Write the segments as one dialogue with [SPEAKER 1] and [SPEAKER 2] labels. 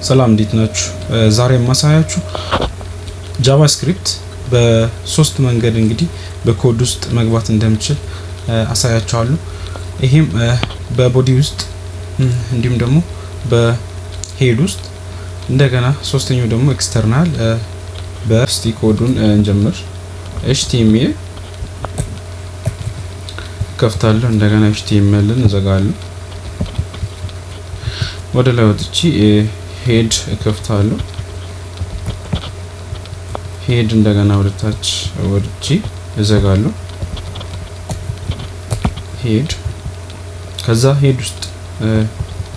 [SPEAKER 1] ሰላም እንዴት ናችሁ? ዛሬ የማሳያችሁ ጃቫስክሪፕት በሶስት መንገድ እንግዲህ በኮድ ውስጥ መግባት እንደምችል አሳያችኋለሁ። ይሄም በቦዲ ውስጥ እንዲሁም ደግሞ በሄድ ውስጥ እንደገና ሶስተኛው ደግሞ ኤክስተርናል በስቲ ኮዱን እንጀምር። ኤችቲኤምኤል ከፍታለሁ፣ እንደገና ኤችቲኤምኤልን እዘጋለሁ። ወደ ላይ ወጥቼ ሄድ ከፍታለሁ። ሄድ እንደገና ወደ ታች ወጥቼ እዘጋለሁ። ሄድ ከዛ ሄድ ውስጥ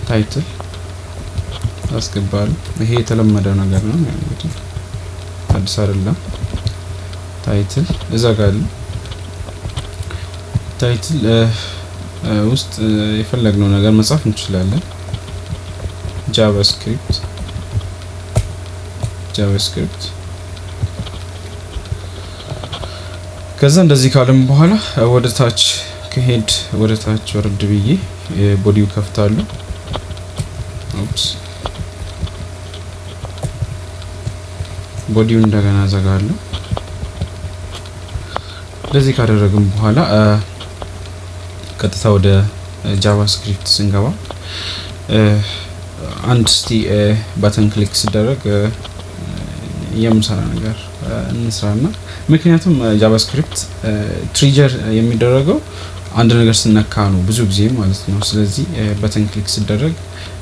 [SPEAKER 1] ታይትል አስገባለሁ። ይሄ የተለመደ ነገር ነው እንግዲህ አዲስ አይደለም። ታይትል እዘጋለሁ። ታይትል ውስጥ የፈለግነው ነገር መጻፍ እንችላለን። ጃቫስክሪፕት ከዛ እንደዚህ ካለም በኋላ ወደ ታች ከሄድ ወደ ታች ወርድ ብዬ ቦዲው ከፍታለሁ። ኦፕስ ቦዲው እንደገና ዘጋለሁ። እንደዚህ ካደረግን በኋላ ቀጥታ ወደ ጃቫስክሪፕት ስንገባ አንድ እስቲ ባተን ክሊክ ሲደረግ የምሰራ ነገር እንስራና ምክንያቱም ጃቫስክሪፕት ትሪገር የሚደረገው አንድ ነገር ስነካ ነው ብዙ ጊዜ ማለት ነው። ስለዚህ ባተን ክሊክ ሲደረግ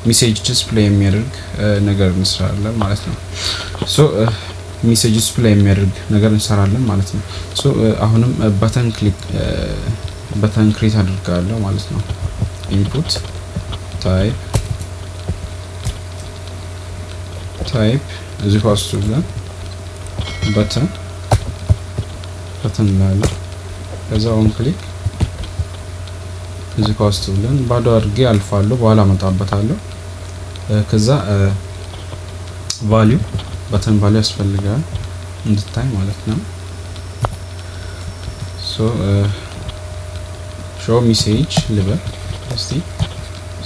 [SPEAKER 1] ሜሴጅ ዲስፕሌይ የሚያደርግ ነገር እንሰራለን ማለት ነው። ሶ ሜሴጅ ዲስፕሌይ የሚያደርግ ነገር እንሰራለን ማለት ነው። ሶ አሁንም ባተን ክሬት አድርጋለሁ ማለት ነው። ኢንፑት ታይፕ እዚህ ኳስቱ ብለን በተን ላይ ከዛ ኦን ክሊክ እዚህ ኳስቱ ብለን ባዶ አድርጌ አልፋለሁ፣ በኋላ መጣበታለሁ። ከዛ ቫልዩ በተን ቫልዩ ያስፈልጋል እንድታይ ማለት ነው። ሶ ሾው ሜሴጅ ልበል እስቲ።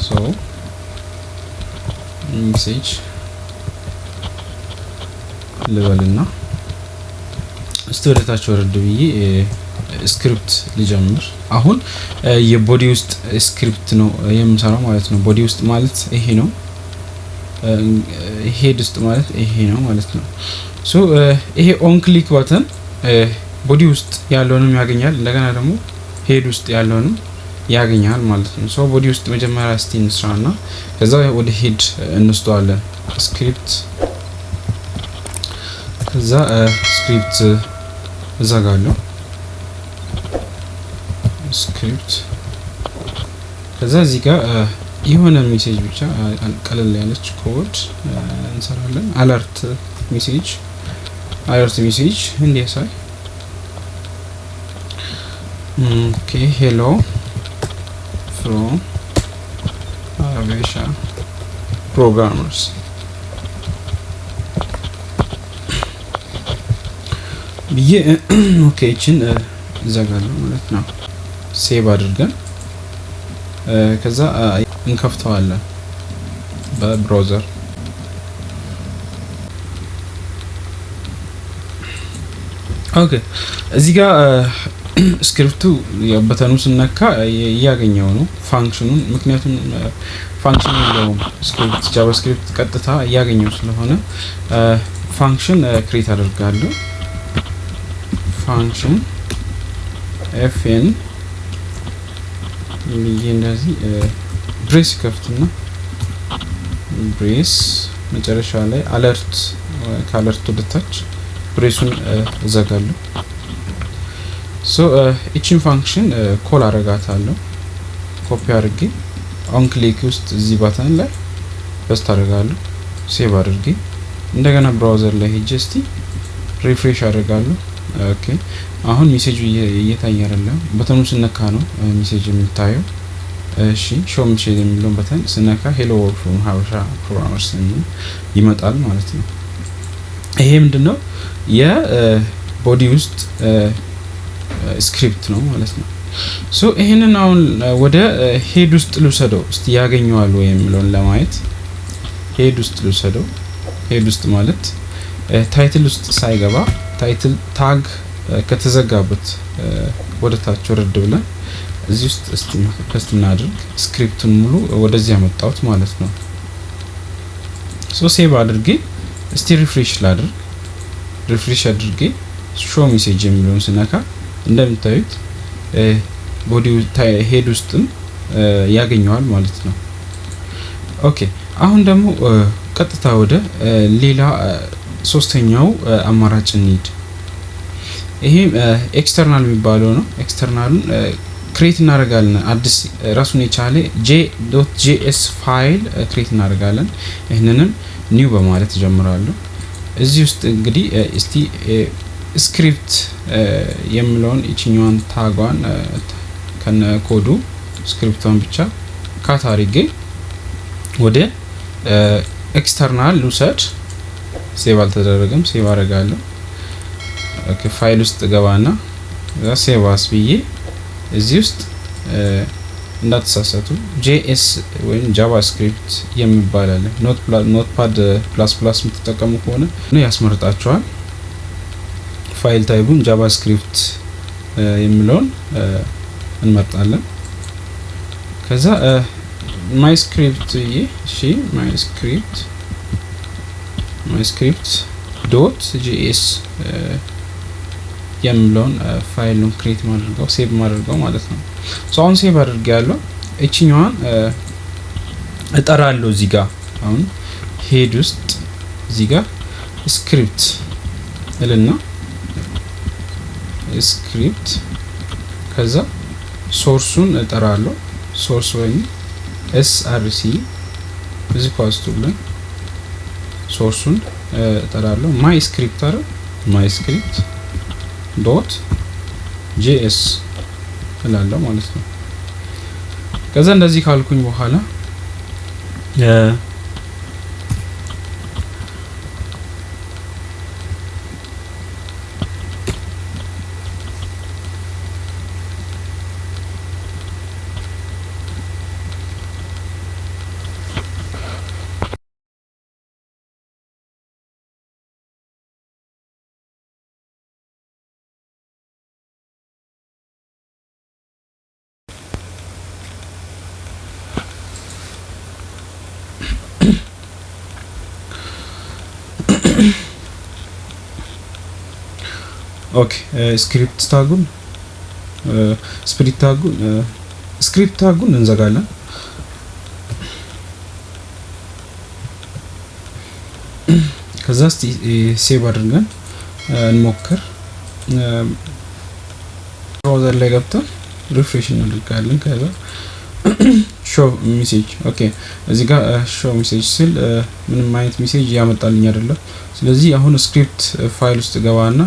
[SPEAKER 1] ሶ ሜሴጅ ልበልና እስቲ ወደታች ወረድ ብዬ ስክሪፕት ልጀምር። አሁን የቦዲ ውስጥ ስክሪፕት ነው የምሰራው ማለት ነው። ቦዲ ውስጥ ማለት ይሄ ነው፣ ሄድ ውስጥ ማለት ይሄ ነው ማለት ነው። ሶ ይሄ ኦን ክሊክ ባተን ቦዲ ውስጥ ያለውንም ያገኛል፣ እንደገና ደግሞ ሄድ ውስጥ ያለውንም ያገኛል ማለት ነው። ሶ ቦዲ ውስጥ መጀመሪያ እስቲ እንስራና ከዛ ወደ ሄድ እንወስደዋለን። ስክሪፕት ከዛ ስክሪፕት እዘጋለሁ። ስክሪፕት ከዛ እዚህ ጋር የሆነ ሜሴጅ ብቻ ቀለል ያለች ኮድ እንሰራለን። አለርት ሜሴጅ እንዲያሳይ ኦኬ ሄሎ ፍሮም አቬሻ ፕሮግራመርስ ብዬ ኦኬ እቺን እዘጋለሁ ማለት ነው። ሴቭ አድርገን ከዛ እንከፍተዋለን በብራውዘር። ኦኬ እዚህ ጋር ስክሪፕቱ በተኑ ስነካ እያገኘው ነው ፋንክሽኑን። ምክንያቱም ፋንክሽን የለውም ስክሪፕት ጃቫስክሪፕት ቀጥታ እያገኘው ስለሆነ ፋንክሽን ክሬት አደርጋለሁ። ፋንክሽን ኤፍኤን ብዬ እንደዚህ ብሬስ ከፍትና ብሬስ መጨረሻ ላይ አለርት ከአለርት ወደታች ብሬሱን እዘጋለሁ። ሶ እቺን ፋንክሽን ኮል አረጋታለሁ። ኮፒ አድርጌ ኦን ክሊክ ውስጥ እዚህ ባተን ላይ ፔስት አደርጋለሁ። ሴቭ አድርጌ እንደገና ብራውዘር ላይ ሄጄ እስቲ ሪፍሬሽ አደርጋለሁ። ኦኬ አሁን ሜሴጁ እየታየ አይደለም። በተኑ ስነካ ነው ሜሴጅ የሚታየው። እሺ ሾው ሜሴጅ የሚለውን በተን ስነካ ሄሎ ፍሮም ሀበሻ ፕሮግራመርስ ይመጣል ማለት ነው። ይሄ ምንድነው የቦዲ ውስጥ ስክሪፕት ነው ማለት ነው። ሶ ይሄንን አሁን ወደ ሄድ ውስጥ ልውሰደው እስቲ ያገኘዋል ወይ የሚለውን ለማየት ሄድ ውስጥ ልውሰደው። ሄድ ውስጥ ማለት ታይትል ውስጥ ሳይገባ ታይትል ታግ ከተዘጋበት ወደ ታች ወረድ ብለን እዚህ ውስጥ እስቲ ፔስት እናድርግ። ስክሪፕቱን ሙሉ ወደዚህ ያመጣሁት ማለት ነው። ሶ ሴቭ አድርጌ እስቲ ሪፍሬሽ ላድርግ። ሪፍሬሽ አድርጌ ሾው ሜሴጅ የሚለውን ስነካ እንደምታዩት ቦዲው ሄድ ውስጥም ያገኘዋል ማለት ነው። ኦኬ አሁን ደግሞ ቀጥታ ወደ ሌላ ሶስተኛው አማራጭ እንሂድ። ይሄም ኤክስተርናል የሚባለው ነው። ኤክስተርናሉን ክሬት እናደርጋለን። አዲስ ራሱን የቻለ j.js ፋይል ክሬት እናደርጋለን። ይህንንም ኒው በማለት ጀምራለሁ። እዚህ ውስጥ እንግዲህ እስቲ ስክሪፕት የሚለውን እቺኛዋን ታጓን ከነ ኮዱ ስክሪፕቷን ብቻ ካት አድርጌ ወደ ኤክስተርናል ልውሰድ። ሴቭ አልተደረገም። ሴቭ አደርጋለሁ። ኦኬ ፋይል ውስጥ ገባና ሴቭ አስ ብዬ እዚህ ውስጥ እንዳትሳሳቱ ጄኤስ ወይም ጃቫስክሪፕት የሚባል አለ። ኖትፓድ ፕላስ ፕላስ የምትጠቀሙ ከሆነ ያስመርጣችኋል። ፋይል ታይቡን ጃቫስክሪፕት የሚለውን እንመርጣለን። ከዛ ማይ ስክሪፕት እሺ ማይ ስክሪፕት ዶት ጂኤስ የሚለውን ፋይል ነው ክሬት ማድረገው ሴቭ ማድረገው ማለት ነው። ሶ አሁን ሴቭ አድርጌያለሁ። እቺኛዋን እጠራለሁ እዚህ ጋር አሁን ሄድ ውስጥ እዚህ ጋር ስክሪፕት እልና ስክሪፕት ከዛ ሶርሱን እጠራለሁ። ሶርስ ወይም src እዚህ ፓስቱ ብለን ሶርሱን እጠራለሁ። ማይ ስክሪፕት አረ ማይ ስክሪፕት ዶት ጂኤስ እላለሁ ማለት ነው። ከዛ እንደዚህ ካልኩኝ በኋላ ኦኬ ስክሪፕት ታጉን ስክሪፕት ታጉን እንዘጋለን። ከዛ እስቲ ሴቭ አድርገን እንሞክር። ብራውዘር ላይ ገብተን ሪፍሬሽ እናደርጋለን። ከዛ ሾው ሜሴጅ ኦኬ እዚህ ጋር ሾው ሜሴጅ ስል ምንም አይነት ሜሴጅ ያመጣልኝ አይደለም። ስለዚህ አሁን ስክሪፕት ፋይል ውስጥ ገባና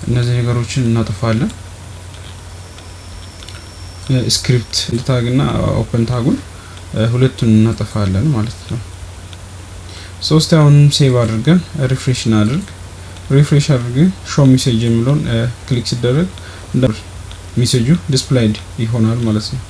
[SPEAKER 1] እነዚህ ነገሮችን እናጠፋለን። ስክሪፕት ታግና ኦፕን ታጉን ሁለቱን እናጠፋለን ማለት ነው። ሶስት አሁን ሴቭ አድርገን ሪፍሬሽ እናድርግ። ሪፍሬሽ አድርገን ሾው ሜሴጅ የሚለውን ክሊክ ሲደረግ ሜሴጁ ዲስፕሌይድ ይሆናል ማለት ነው።